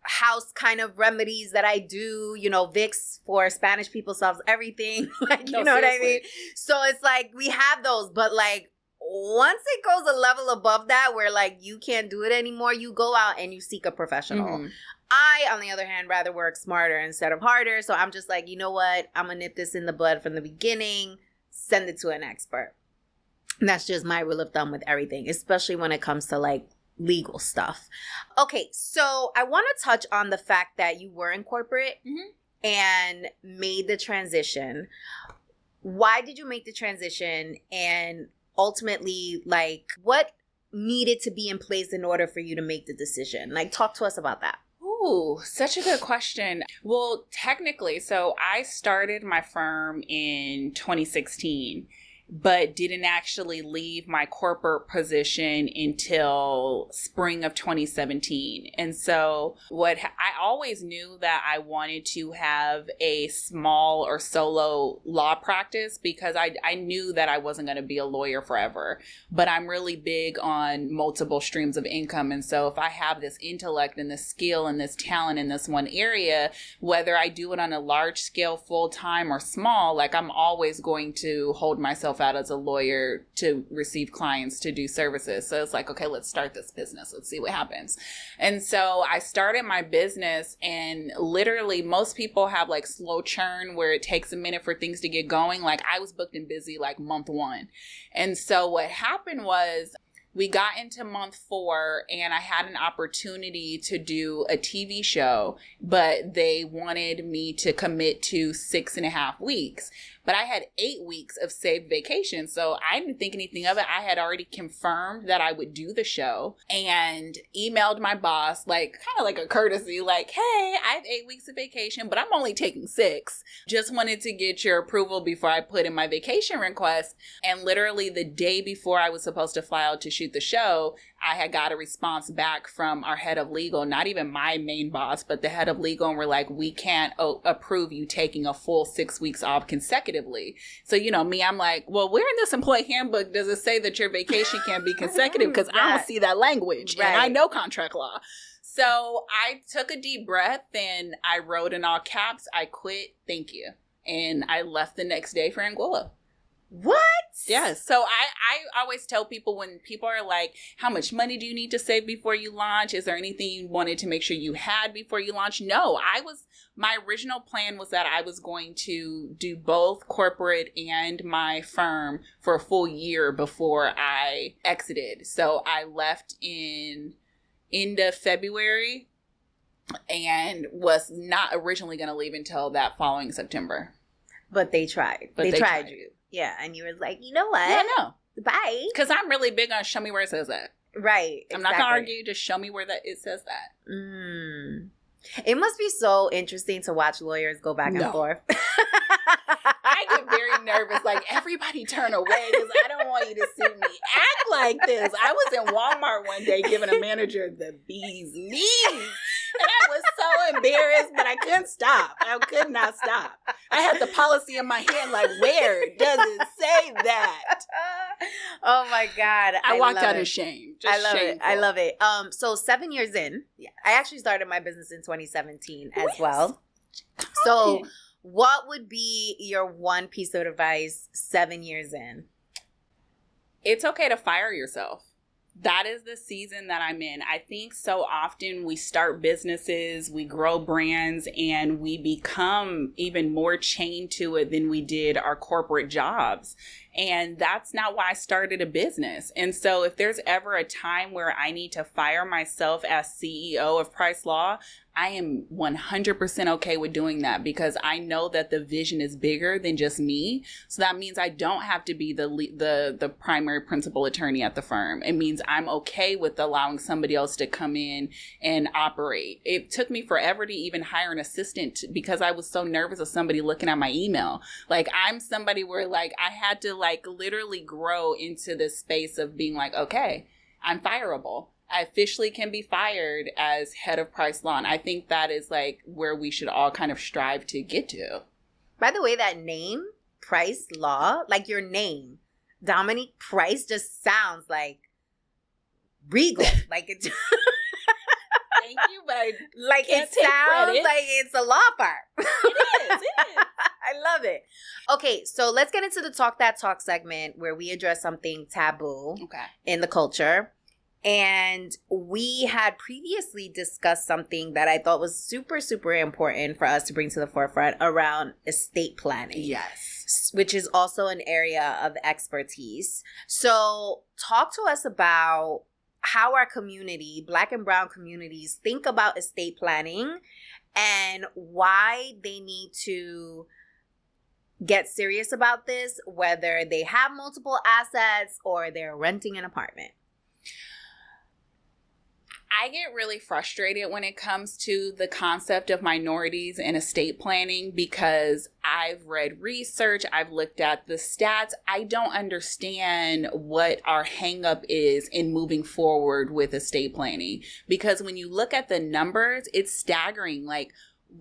house kind of remedies that I do, you know, Vicks for Spanish people solves everything. Like, you know what I mean? So it's like we have those, but like once it goes a level above that where like you can't do it anymore, you go out and you seek a professional. I, on the other hand, rather work smarter instead of harder. So I'm just like, you know what? I'm going to nip this in the bud from the beginning, send it to an expert. And that's just my rule of thumb with everything, especially when it comes to like legal stuff. Okay, so I want to touch on the fact that you were in corporate and made the transition. Why did you make the transition? And ultimately, like, what needed to be in place in order for you to make the decision? Like, talk to us about that. Ooh, such a good question. Well, technically, so I started my firm in 2016, but didn't actually leave my corporate position until spring of 2017. And so I always knew that I wanted to have a small or solo law practice because I knew that I wasn't going to be a lawyer forever, but I'm really big on multiple streams of income. And so if I have this intellect and this skill and this talent in this one area, whether I do it on a large scale, full time or small, like I'm always going to hold myself out as a lawyer to receive clients to do services. So it's like, okay, let's start this business. Let's see what happens. And so I started my business, and literally most people have like slow churn where it takes a minute for things to get going. Like I was booked and busy like month 1. And so what happened was we got into month 4 and I had an opportunity to do a TV show, but they wanted me to commit to 6.5 weeks. But I had 8 weeks of saved vacation. So I didn't think anything of it. I had already confirmed that I would do the show and emailed my boss, like kind of like a courtesy, like, hey, I have 8 weeks of vacation, but I'm only taking 6. Just wanted to get your approval before I put in my vacation request. And literally the day before I was supposed to fly out to shoot the show, I had got a response back from our head of legal, not even my main boss, but the head of legal. And we're like, we can't approve you taking a full 6 weeks off consecutively. So, you know, me, I'm like, well, where in this employee handbook does it say that your vacation can't be consecutive? Because I don't see that language. And I know contract law. So I took a deep breath and I wrote in all caps, I quit. Thank you. And I left the next day for Anguilla. What? Yeah. So I always tell people when people are like, how much money do you need to save before you launch? Is there anything you wanted to make sure you had before you launch? No, my original plan was that I was going to do both corporate and my firm for a full year before I exited. So I left in end of February and was not originally going to leave until that following September. But they tried. They tried you. Yeah, and you were like, you know what? Yeah, no. Bye. Because I'm really big on show me where it says that. Right. I'm not going to argue. Just show me where it says that. It must be so interesting to watch lawyers go back and forth. I get very nervous. Like, everybody turn away because I don't want you to see me act like this. I was in Walmart one day giving a manager the bee's knees. And I was so embarrassed, but I couldn't stop. I could not stop. I had the policy in my hand, like, where does it say that? Oh my God. I walked out ashamed. I love it. I love it. So 7 years in, I actually started my business in 2017 as well. So what would be your one piece of advice 7 years in? It's okay to fire yourself. That is the season that I'm in. I think so often we start businesses, we grow brands, and we become even more chained to it than we did our corporate jobs. And that's not why I started a business. And so if there's ever a time where I need to fire myself as CEO of Price Law, I am 100% okay with doing that because I know that the vision is bigger than just me. So that means I don't have to be the primary principal attorney at the firm. It means I'm okay with allowing somebody else to come in and operate. It took me forever to even hire an assistant because I was so nervous of somebody looking at my email. Like, I'm somebody where like I had to like literally grow into this space of being like, okay, I'm fireable. I officially can be fired as head of Price Law. And I think that is like where we should all kind of strive to get to. By the way, that name, Price Law, like your name, Domonique Price, just sounds like regal. Like it. Thank you, but like it sounds like it's a law firm. It is. I love it. Okay, so let's get into the Talk That Talk segment where we address something taboo in the culture. And we had previously discussed something that I thought was super, super important for us to bring to the forefront around estate planning. Yes. Which is also an area of expertise. So talk to us about how our community, Black and Brown communities, think about estate planning and why they need to get serious about this, whether they have multiple assets or they're renting an apartment. I get really frustrated when it comes to the concept of minorities and estate planning because I've read research, I've looked at the stats. I don't understand what our hang up is in moving forward with estate planning because when you look at the numbers, it's staggering. Like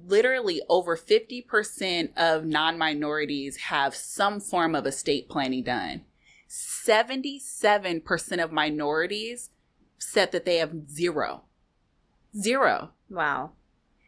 literally over 50% of non-minorities have some form of estate planning done. 77% of minorities said that they have zero. Wow.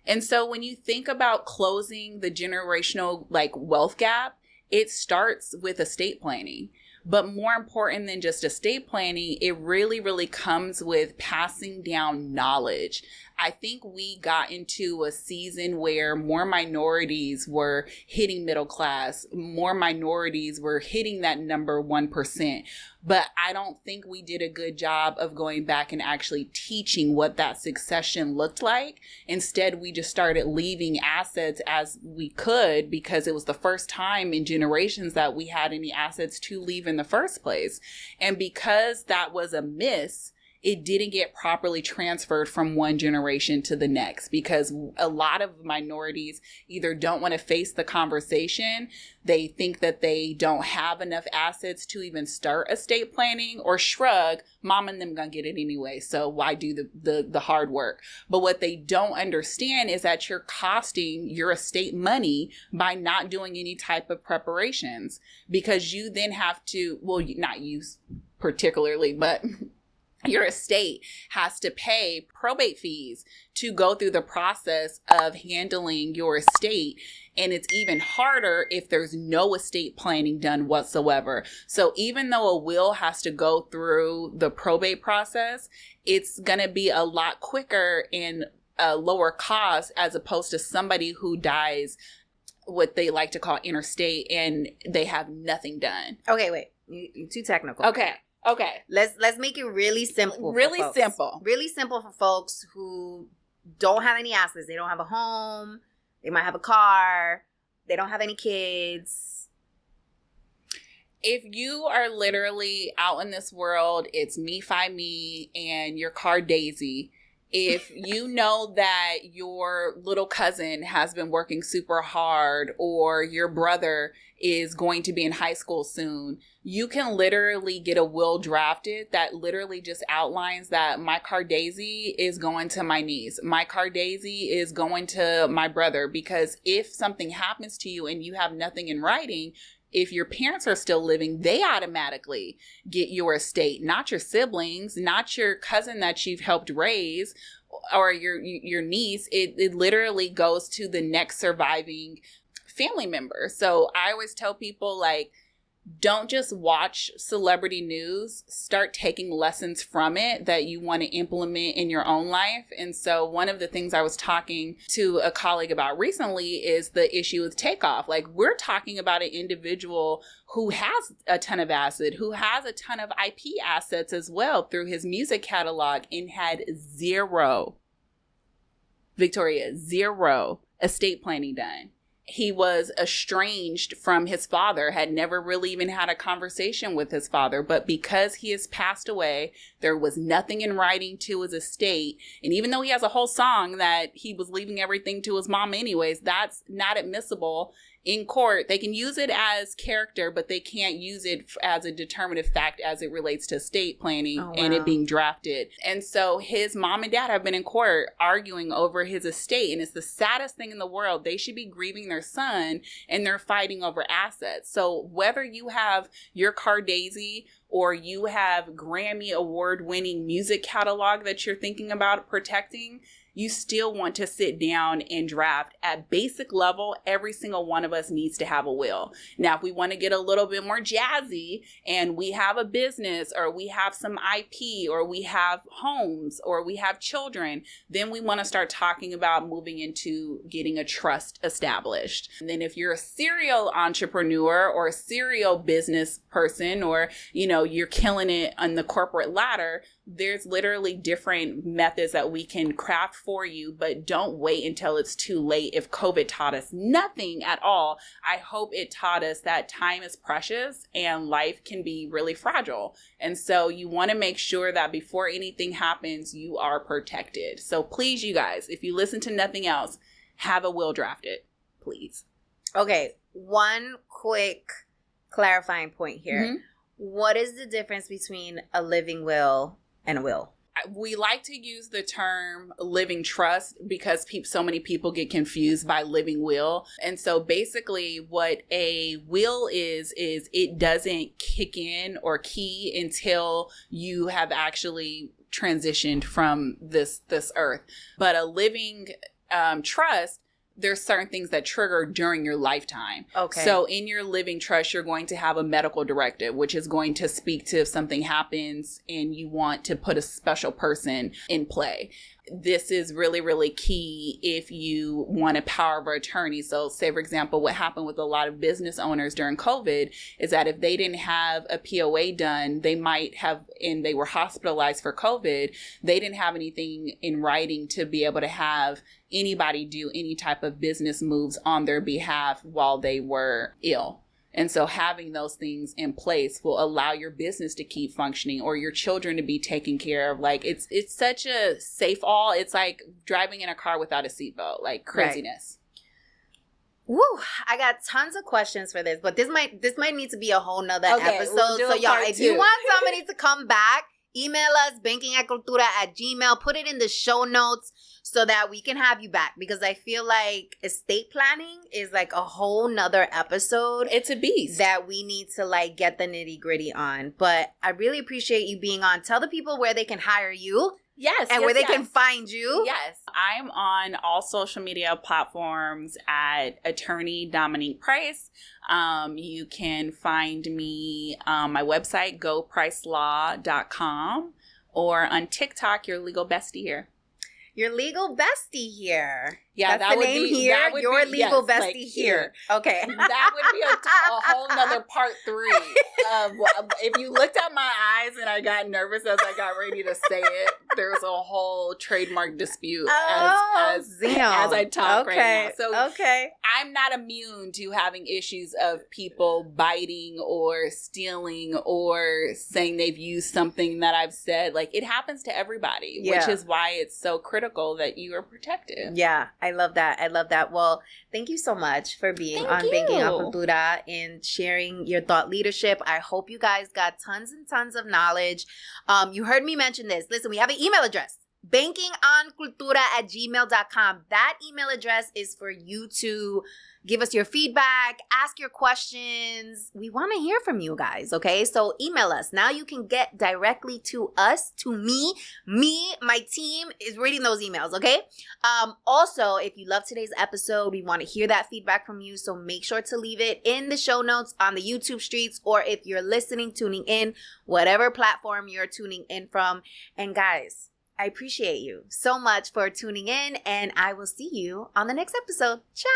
And so when you think about closing the generational like wealth gap, it starts with estate planning. But more important than just estate planning, it really, really comes with passing down knowledge. I think we got into a season where more minorities were hitting middle class, more minorities were hitting that number 1%. But I don't think we did a good job of going back and actually teaching what that succession looked like. Instead, we just started leaving assets as we could because it was the first time in generations that we had any assets to leave in the first place. And because that was a miss, it didn't get properly transferred from one generation to the next because a lot of minorities either don't want to face the conversation, they think that they don't have enough assets to even start estate planning, or shrug, mom and them gonna get it anyway, so why do the hard work? But what they don't understand is that you're costing your estate money by not doing any type of preparations because you then have to, well, not you particularly, but your estate has to pay probate fees to go through the process of handling your estate. And it's even harder if there's no estate planning done whatsoever. So even though a will has to go through the probate process, it's going to be a lot quicker and a lower cost as opposed to somebody who dies what they like to call interstate and they have nothing done. Okay, wait. You're too technical. Okay. Let's make it really simple. Really simple. Really simple for folks who don't have any assets. They don't have a home. They might have a car. They don't have any kids. If you are literally out in this world, it's me, fi me, and your car Daisy. If you know that your little cousin has been working super hard or your brother is going to be in high school soon, you can literally get a will drafted that literally just outlines that my car Daisy is going to my niece. My car Daisy is going to my brother, because if something happens to you and you have nothing in writing, if your parents are still living, they automatically get your estate, not your siblings, not your cousin that you've helped raise or your niece. It literally goes to the next surviving family member. So I always tell people, like, don't just watch celebrity news. Start taking lessons from it that you want to implement in your own life. And so one of the things I was talking to a colleague about recently is the issue with Takeoff. Like, we're talking about an individual who has a ton of assets, who has a ton of IP assets as well through his music catalog, and had zero Victoria, 0 estate planning done. He was estranged from his father, had never really even had a conversation with his father. But because he has passed away, there was nothing in writing to his estate. And even though he has a whole song that he was leaving everything to his mom anyways, that's not admissible in court. They can use it as character, but they can't use it as a determinative fact as it relates to estate planning and it being drafted. And so his mom and dad have been in court arguing over his estate. And it's the saddest thing in the world. They should be grieving their son and they're fighting over assets. So whether you have your Cardazy or you have Grammy award-winning music catalog that you're thinking about protecting, you still want to sit down and draft. At basic level, every single one of us needs to have a will. Now, if we want to get a little bit more jazzy and we have a business or we have some IP or we have homes or we have children, then we want to start talking about moving into getting a trust established. And then if you're a serial entrepreneur or a serial business person or, you're killing it on the corporate ladder, there's literally different methods that we can craft for you, but don't wait until it's too late. If COVID taught us nothing at all, I hope it taught us that time is precious and life can be really fragile. And so you want to make sure that before anything happens, you are protected. So please, you guys, if you listen to nothing else, have a will drafted, please. Okay, one quick clarifying point here. Mm-hmm. What is the difference between a living will and a will? We like to use the term living trust because so many people get confused by living will. And so basically what a will is it doesn't kick in or key until you have actually transitioned from this earth. But a living trust, there's certain things that trigger during your lifetime. Okay. So in your living trust, you're going to have a medical directive, which is going to speak to if something happens and you want to put a special person in play. This is really, really key if you want a power of attorney. So say, for example, what happened with a lot of business owners during COVID is that if they didn't have a POA done, they might have, and they were hospitalized for COVID, they didn't have anything in writing to be able to have anybody do any type of business moves on their behalf while they were ill. And so having those things in place will allow your business to keep functioning or your children to be taken care of. Like it's such a safe all. It's like driving in a car without a seatbelt, like craziness. Right. Woo! I got tons of questions for this, but this might need to be a whole nother episode. So y'all, if you want somebody to come back, email us, bankingatcultura@gmail.com. Put it in the show notes so that we can have you back, because I feel like estate planning is like a whole nother episode. It's a beast that we need to like get the nitty gritty on. But I really appreciate you being on. Tell the people where they can hire you. Yes. And where they can find you. Yes. I'm on all social media platforms at attorney Domonique Price. You can find me on my website, gopricelaw.com, or on TikTok, your legal bestie here. Your legal bestie here. Yeah, that's the name here. Your legal bestie like here. Okay. That would be a whole nother part 3. If you looked at my eyes and I got nervous as I got ready to say it, there's a whole trademark dispute as I talk right now. So I'm not immune to having issues of people biting or stealing or saying they've used something that I've said. Like, it happens to everybody, which is why it's so critical that you are protected. Yeah. I love that. Well, thank you so much for being on Banking on Cultura and sharing your thought leadership. I hope you guys got tons and tons of knowledge. You heard me mention this. Listen, we have an email address, bankingoncultura@gmail.com. That email address is for you to give us your feedback, ask your questions. We want to hear from you guys, okay? So email us. Now you can get directly to us, to me. My team is reading those emails, okay? Also, if you love today's episode, we want to hear that feedback from you. So make sure to leave it in the show notes on the YouTube streets, or if you're listening, tuning in, whatever platform you're tuning in from. And guys, I appreciate you so much for tuning in, and I will see you on the next episode. Ciao!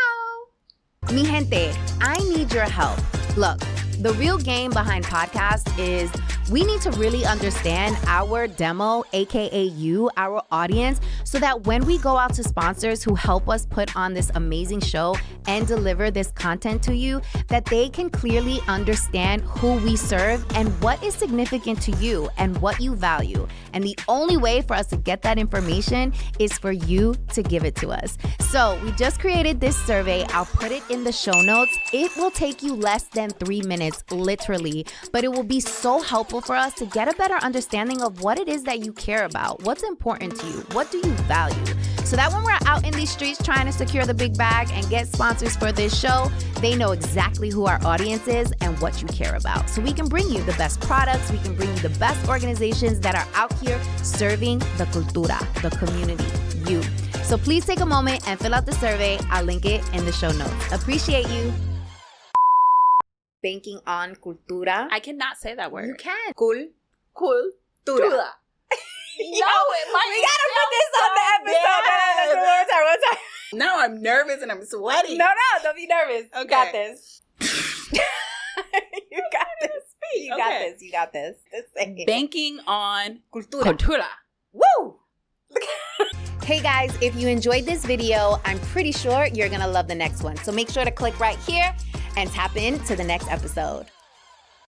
Mi gente, I need your help. Look, the real game behind podcasts is We need to really understand our demo, aka you, our audience, so that when we go out to sponsors who help us put on this amazing show and deliver this content to you, that they can clearly understand who we serve and what is significant to you and what you value. And the only way for us to get that information is for you to give it to us. So we just created this survey. I'll put it in the show notes. It will take you less than 3 minutes, literally, but it will be so helpful for us to get a better understanding of what it is that you care about, what's important to you, what do you value, so that when we're out in these streets trying to secure the big bag and get sponsors for this show, they know exactly who our audience is and what you care about. So we can bring you the best products, we can bring you the best organizations that are out here serving the cultura, the community, you. So please take a moment and fill out the survey. I'll link it in the show notes. Appreciate you. Banking on cultura. I cannot say that word. You can. Cultura. Yo, we gotta put this on the episode. One time. No, I'm nervous and I'm sweaty. No, don't be nervous. Okay. You got this. You got this. You got this. Banking on Cultura. Woo! Hey guys, if you enjoyed this video, I'm pretty sure you're gonna love the next one. So make sure to click right here and tap into the next episode.